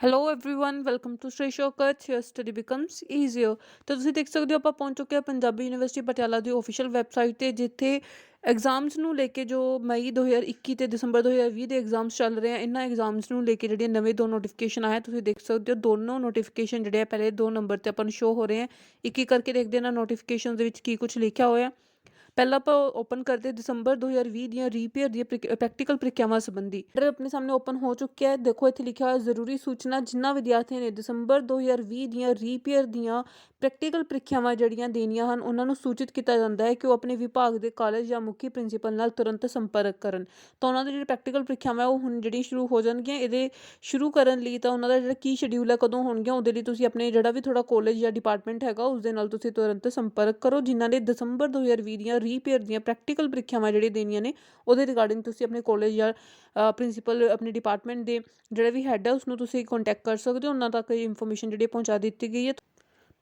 Hello everyone welcome to Shri Shaukat your study becomes easier. ਤਾਂ ਤੁਸੀਂ ਦੇਖ ਸਕਦੇ ਹੋ ਆਪਾਂ ਪਹੁੰਚ ਚੁੱਕੇ ਹਾਂ ਪੰਜਾਬੀ ਯੂਨੀਵਰਸਿਟੀ ਪਟਿਆਲਾ ਦੀ ਆਫੀਸ਼ੀਅਲ ਵੈਬਸਾਈਟ ਤੇ, ਜਿੱਥੇ ਐਗਜ਼ਾਮਸ ਨੂੰ ਲੈ ਕੇ ਜੋ ਮਈ 2021 ਤੇ ਦਸੰਬਰ 2020 ਦੇ ਐਗਜ਼ਾਮਸ ਚੱਲ ਰਹੇ ਆ, ਇਹਨਾਂ ਐਗਜ਼ਾਮਸ ਨੂੰ ਲੈ ਕੇ ਜਿਹੜੇ ਨਵੇਂ ਦੋ ਨੋਟੀਫਿਕੇਸ਼ਨ ਆਏ ਤੁਸੀਂ ਦੇਖ ਸਕਦੇ ਹੋ। ਦੋਨੋਂ ਨੋਟੀਫਿਕੇਸ਼ਨ ਜਿਹੜੇ ਆ ਪਹਿਲੇ 2 ਨੰਬਰ ਤੇ ਆਪਾਂ ਨੂੰ ਸ਼ੋ ਹੋ ਰਹੇ ਆ। ਇੱਕ ਇੱਕ ਕਰਕੇ ਦੇਖਦੇ ਹਾਂ ਨਾ ਨੋਟੀਫਿਕੇਸ਼ਨ ਦੇ ਵਿੱਚ ਕੀ ਕੁਝ ਲਿਖਿਆ ਹੋਇਆ। ਪਹਿਲਾਂ ਆਪਾਂ ਓਪਨ ਕਰਦੇ ਦਸੰਬਰ 2020 ਦੀਆਂ ਰੀਪੇਅਰ ਦੀਆਂ ਪ੍ਰੈਕਟੀਕਲ ਪ੍ਰੀਖਿਆਵਾਂ ਸੰਬੰਧੀ ਆਪਣੇ ਸਾਹਮਣੇ ਓਪਨ ਹੋ ਚੁੱਕਿਆ ਹੈ। ਦੇਖੋ ਇੱਥੇ ਲਿਖਿਆ ਹੋਇਆ ਜ਼ਰੂਰੀ ਸੂਚਨਾ, ਜਿਨ੍ਹਾਂ ਵਿਦਿਆਰਥੀਆਂ ਨੇ ਦਸੰਬਰ 2020 ਦੀਆਂ ਰੀਪੇਅਰ ਦੀਆਂ ਪ੍ਰੈਕਟੀਕਲ ਪ੍ਰੀਖਿਆਵਾਂ ਜਿਹੜੀਆਂ ਦੇਣੀਆਂ ਹਨ, ਉਹਨਾਂ ਨੂੰ ਸੂਚਿਤ ਕੀਤਾ ਜਾਂਦਾ ਹੈ ਕਿ ਉਹ ਆਪਣੇ ਵਿਭਾਗ ਦੇ ਕਾਲਜ ਜਾਂ ਮੁਖੀ ਪ੍ਰਿੰਸੀਪਲ ਨਾਲ ਤੁਰੰਤ ਸੰਪਰਕ ਕਰਨ। ਤਾਂ ਉਹਨਾਂ ਦੇ ਜਿਹੜੇ ਪ੍ਰੈਕਟੀਕਲ ਪ੍ਰੀਖਿਆਵਾਂ ਉਹ ਹੁਣ ਜਿਹੜੀ ਸ਼ੁਰੂ ਹੋ ਜਾਣਗੀਆਂ। ਇਹਦੇ ਸ਼ੁਰੂ ਕਰਨ ਲਈ ਤਾਂ ਉਹਨਾਂ ਦਾ ਜਿਹੜਾ ਕੀ ਸ਼ਡਿਊਲ ਹੈ, ਕਦੋਂ ਹੋਣਗੀਆਂ, ਉਹਦੇ ਲਈ ਤੁਸੀਂ ਆਪਣੇ ਜਿਹੜਾ ਵੀ ਤੁਹਾਡਾ ਕਾਲਜ ਜਾਂ ਡਿਪਾਰਟਮੈਂਟ ਹੈਗਾ ਉਸ ਦੇ ਨਾਲ ਤੁਸੀਂ ਤੁਰੰਤ ਸੰਪਰਕ ਕਰੋ। ਜਿਨ੍ਹਾਂ ਨੇ ਦਸੰਬਰ 2020 ਦੀਆਂ ਰੀਪੇਅਰ ਦੀਆਂ ਪ੍ਰੈਕਟੀਕਲ ਪ੍ਰੀਖਿਆਵਾਂ ਜਿਹੜੀ ਦੇਣੀਆਂ ਨੇ, ਉਹਦੇ ਰਿਗਾਰਡਿੰਗ ਤੁਸੀਂ ਆਪਣੇ ਕਾਲਜ ਜਾਂ ਪ੍ਰਿੰਸੀਪਲ ਆਪਣੇ ਡਿਪਾਰਟਮੈਂਟ ਦੇ ਜਿਹੜਾ ਵੀ ਹੈਡ ਹੈ ਉਸਨੂੰ ਤੁਸੀਂ ਕੰਟੈਕਟ ਕਰ ਸਕਦੇ ਹੋ। ਉਹਨਾਂ ਤੱਕ ਇਨਫੋਰਮੇਸ਼ਨ ਜਿਹੜੀ ਪਹੁੰਚਾ ਦਿੱਤੀ ਗਈ ਹੈ।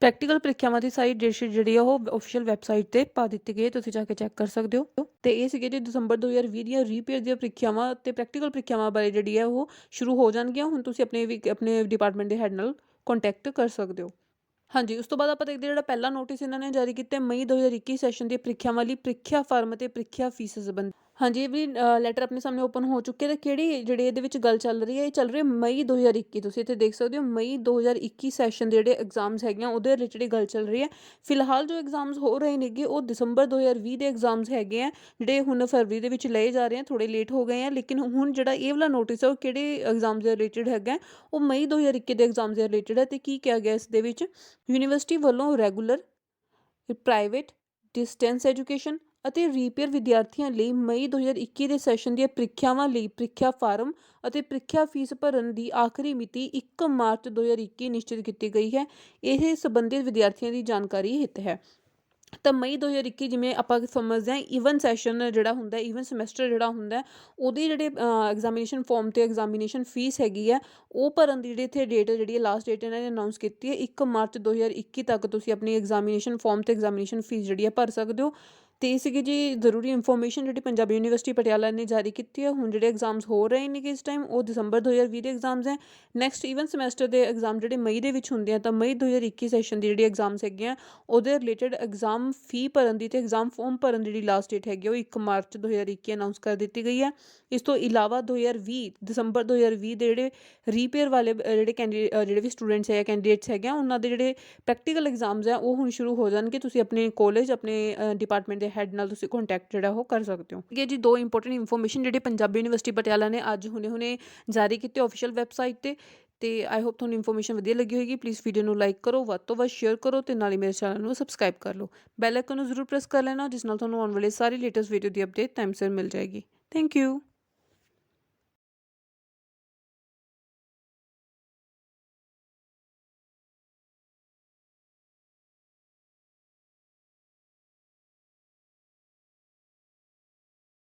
ਪ੍ਰੈਕਟੀਕਲ ਪ੍ਰੀਖਿਆਵਾਂ ਦੀ ਸਾਰੀ ਡੇਟਸ਼ੀਟ ਜਿਹੜੀ ਆ ਉਹ ਆਫੀਸ਼ੀਅਲ ਵੈਬਸਾਈਟ ਤੇ ਪਾ ਦਿੱਤੀ ਗਈ ਹੈ, ਤੁਸੀਂ ਜਾ ਕੇ ਚੈੱਕ ਕਰ ਸਕਦੇ ਹੋ। ਤੇ ਇਹ ਸੀਗੇ ਜੀ ਦਸੰਬਰ 2020 ਦੀਆਂ ਰੀਪੇਅਰ ਦੀਆਂ ਪ੍ਰੀਖਿਆਵਾਂ ਤੇ ਪ੍ਰੈਕਟੀਕਲ ਪ੍ਰੀਖਿਆਵਾਂ ਬਾਰੇ ਜਿਹੜੀ ਹੈ ਉਹ ਸ਼ੁਰੂ ਹੋ ਜਾਣਗੀਆਂ। ਹੁਣ ਤੁਸੀਂ ਆਪਣੇ ਡਿਪਾਰਟਮੈਂਟ ਦੇ ਹੈਡ ਨਾਲ ਕੰਟੈਕਟ ਕਰ ਸਕਦੇ ਹੋ। ਹਾਂਜੀ, ਉਸ ਤੋਂ ਬਾਅਦ ਆਪਾਂ ਦੇਖਦੇ ਜਿਹੜਾ ਪਹਿਲਾ ਨੋਟਿਸ ਇਹਨਾਂ ਨੇ ਜਾਰੀ ਕੀਤਾ ਮਈ 2021 ਸੈਸ਼ਨ ਦੀਆਂ ਪ੍ਰੀਖਿਆਵਾਂ ਲਈ ਪ੍ਰੀਖਿਆ ਫਾਰਮ ਅਤੇ ਪ੍ਰੀਖਿਆ ਫੀਸ ਸੰਬੰਧੀ। ਹਾਂਜੀ, ਇਹ ਵੀ ਲੈਟਰ ਆਪਣੇ ਸਾਹਮਣੇ ਓਪਨ ਹੋ ਚੁੱਕੇ ਤੇ ਕਿਹੜੀ ਜਿਹੜੀ ਇਹਦੇ ਵਿੱਚ ਗੱਲ ਚੱਲ ਰਹੀ ਹੈ, ਇਹ ਚੱਲ ਰਹੀ ਹੈ ਮਈ 2021। ਤੁਸੀਂ ਇੱਥੇ ਦੇਖ ਸਕਦੇ ਹੋ ਮਈ 2021 ਸੈਸ਼ਨ ਦੇ ਜਿਹੜੇ ਐਗਜ਼ਾਮਸ ਹੈਗੀਆਂ ਉਹਦੇ ਰਿਲੇਟਡ ਗੱਲ ਚੱਲ ਰਹੀ ਹੈ। ਫਿਲਹਾਲ ਜੋ ਐਗਜ਼ਾਮਸ ਹੋ ਰਹੇ ਨੇਗੇ ਉਹ ਦਸੰਬਰ 2020 ਦੇ ਐਗਜ਼ਾਮਸ ਹੈਗੇ ਆ, ਜਿਹੜੇ ਹੁਣ ਫਰਵਰੀ ਦੇ ਵਿੱਚ ਲਏ ਜਾ ਰਹੇ ਆ। ਥੋੜੇ ਲੇਟ ਹੋ ਗਏ ਆ, ਲੇਕਿਨ ਹੁਣ ਜਿਹੜਾ ਇਹ ਵਾਲਾ ਨੋਟਿਸ ਹੈ ਉਹ ਕਿਹੜੇ ਐਗਜ਼ਾਮ ਦੇ ਰਿਲੇਟਡ ਹੈਗਾ, ਉਹ ਮਈ 2021 ਦੇ ਐਗਜ਼ਾਮ ਦੇ ਰਿਲੇਟਡ ਹੈ। ਤੇ ਕੀ ਕਿਹਾ ਗਿਆ ਇਸ ਦੇ ਵਿੱਚ, ਯੂਨੀਵਰਸਿਟੀ ਵੱਲੋਂ ਰੈਗੂਲਰ, ਪ੍ਰਾਈਵੇਟ, ਡਿਸਟੈਂਸ ਐਜੂਕੇਸ਼ਨ ਅਤੇ ਰੀਪੇਅਰ ਵਿਦਿਆਰਥੀਆਂ ਲਈ ਮਈ 2021 ਦੇ ਸੈਸ਼ਨ ਦੀਆਂ ਪ੍ਰੀਖਿਆਵਾਂ ਲਈ ਪ੍ਰੀਖਿਆ ਫਾਰਮ ਅਤੇ ਪ੍ਰੀਖਿਆ ਫੀਸ ਭਰਨ ਦੀ ਆਖਰੀ ਮਿਤੀ 1 ਮਾਰਚ 2021 ਨਿਸ਼ਚਿਤ ਕੀਤੀ ਗਈ ਹੈ। ਇਹ ਸੰਬੰਧਿਤ ਵਿਦਿਆਰਥੀਆਂ ਦੀ ਜਾਣਕਾਰੀ ਹਿੱਤ ਹੈ। ਤਾਂ ਮਈ 2021 ਜਿਵੇਂ ਆਪਾਂ ਸਮਝਦੇ ਹਾਂ ਈਵਨ ਸੈਸ਼ਨ ਜਿਹੜਾ ਹੁੰਦਾ, ਈਵਨ ਸਮੈਸਟਰ ਜਿਹੜਾ ਹੁੰਦਾ, ਉਹਦੀ ਜਿਹੜੇ ਐਗਜ਼ਾਮੀਨੇਸ਼ਨ ਫਾਰਮ ਅਤੇ ਐਗਜ਼ਾਮੀਨੇਸ਼ਨ ਫੀਸ ਹੈਗੀ ਹੈ ਉਹ ਭਰਨ ਦੀ ਜਿਹੜੀ ਇੱਥੇ ਡੇਟ ਜਿਹੜੀ ਹੈ ਲਾਸਟ ਡੇਟ ਇਹਨਾਂ ਨੇ ਅਨਾਊਂਸ ਕੀਤੀ ਹੈ 1 ਮਾਰਚ 2021 ਤੱਕ ਤੁਸੀਂ ਆਪਣੀ ਐਗਜ਼ਾਮੀਨੇਸ਼ਨ ਫਾਰਮ ਅਤੇ ਐਗਜ਼ਾਮੀਨੇਸ਼ਨ ਫੀਸ ਜਿਹੜੀ ਹੈ ਭਰ ਸਕਦੇ ਹੋ। ਅਤੇ ਇਹ ਸੀਗੀ ਜੀ ਜ਼ਰੂਰੀ ਇਨਫੋਰਮੇਸ਼ਨ ਜਿਹੜੀ ਪੰਜਾਬੀ ਯੂਨੀਵਰਸਿਟੀ ਪਟਿਆਲਾ ਨੇ ਜਾਰੀ ਕੀਤੀ ਹੈ। ਹੁਣ ਜਿਹੜੇ ਐਗਜ਼ਾਮਸ ਹੋ ਰਹੇ ਨੇ ਕਿ ਇਸ ਟਾਈਮ ਉਹ ਦਸੰਬਰ 2020 ਦੇ ਐਗਜ਼ਾਮਸ ਹੈ। ਨੈਕਸਟ ਈਵਨ ਸਮੈਸਟਰ ਦੇ ਐਗਜ਼ਾਮ ਜਿਹੜੇ ਮਈ ਦੇ ਵਿੱਚ ਹੁੰਦੇ ਆ, ਤਾਂ ਮਈ 2021 ਸੈਸ਼ਨ ਦੀ ਜਿਹੜੀ ਐਗਜ਼ਾਮਸ ਹੈਗੀਆਂ ਉਹਦੇ ਰਿਲੇਟਡ ਐਗਜ਼ਾਮ ਫੀ ਭਰਨ ਦੀ ਅਤੇ ਐਗਜ਼ਾਮ ਫਾਰਮ ਭਰਨ ਦੀ ਜਿਹੜੀ ਲਾਸਟ ਡੇਟ ਹੈਗੀ ਉਹ 1 ਮਾਰਚ 2021 ਅਨਾਊਂਸ ਕਰ ਦਿੱਤੀ ਗਈ ਹੈ। ਇਸ ਤੋਂ ਇਲਾਵਾ ਦਸੰਬਰ 2020 ਦੇ ਜਿਹੜੇ ਰੀਪੇਅਰ ਵਾਲੇ ਜਿਹੜੇ ਵੀ ਸਟੂਡੈਂਟਸ ਹੈ, ਕੈਂਡੀਡੇਟਸ ਹੈਗੇ ਆ, ਉਹਨਾਂ ਦੇ ਜਿਹੜੇ ਪ੍ਰੈਕਟੀਕਲ ਐਗਜ਼ਾਮਸ ਆ ਉਹ ਹੁਣ ਸ਼ੁਰੂ ਹੋ ਜਾਣਗੇ। ਤੁਸੀਂ ਆਪਣੇ ਕਾਲਜ, ਆਪਣੇ ਡਿਪਾਰਟਮੈਂਟ ਦੇ ਹੈਡ ਨਾਲ ਤੁਸੀਂ ਕੰਟੈਕਟ ਜਿਹੜਾ ਉਹ ਕਰ ਸਕਦੇ ਹੋ। ਠੀਕ ਹੈ ਜੀ, 2 ਇੰਪੋਰਟੈਂਟ ਇਨਫੋਰਮੇਸ਼ਨ ਜਿਹੜੇ ਪੰਜਾਬੀ ਯੂਨੀਵਰਸਿਟੀ ਪਟਿਆਲਾ ਨੇ ਅੱਜ ਹੁਣੇ ਜਾਰੀ ਕੀਤੇ ਆਫੀਸ਼ੀਅਲ ਵੈਬਸਾਈਟ ਤੇ। ਤੇ ਆਈ ਹੋਪ ਤੁਹਾਨੂੰ ਇਨਫੋਰਮੇਸ਼ਨ ਵਧੀਆ ਲੱਗੀ ਹੋਏਗੀ। ਪਲੀਜ਼ ਵੀਡੀਓ ਨੂੰ ਲਾਈਕ ਕਰੋ, ਵੱਧ ਤੋਂ ਵੱਧ ਸ਼ੇਅਰ ਕਰੋ ਤੇ ਨਾਲ ਹੀ ਮੇਰੇ ਚੈਨਲ ਨੂੰ ਸਬਸਕ੍ਰਾਈਬ ਕਰ ਲਓ। ਬੈਲ ਆਈਕਨ ਨੂੰ ਜ਼ਰੂਰ ਪ੍ਰੈਸ ਕਰ ਲੈਣਾ, ਜਿਸ ਨਾਲ ਤੁਹਾਨੂੰ ਆਉਣ ਵਾਲੇ ਸਾਰੀ ਲੇਟੈਸਟ ਵੀਡੀਓ ਦੀ ਅਪਡੇਟ ਟਾਈਮ ਸਿਰ ਮਿਲ ਜਾਏਗੀ। Thank you.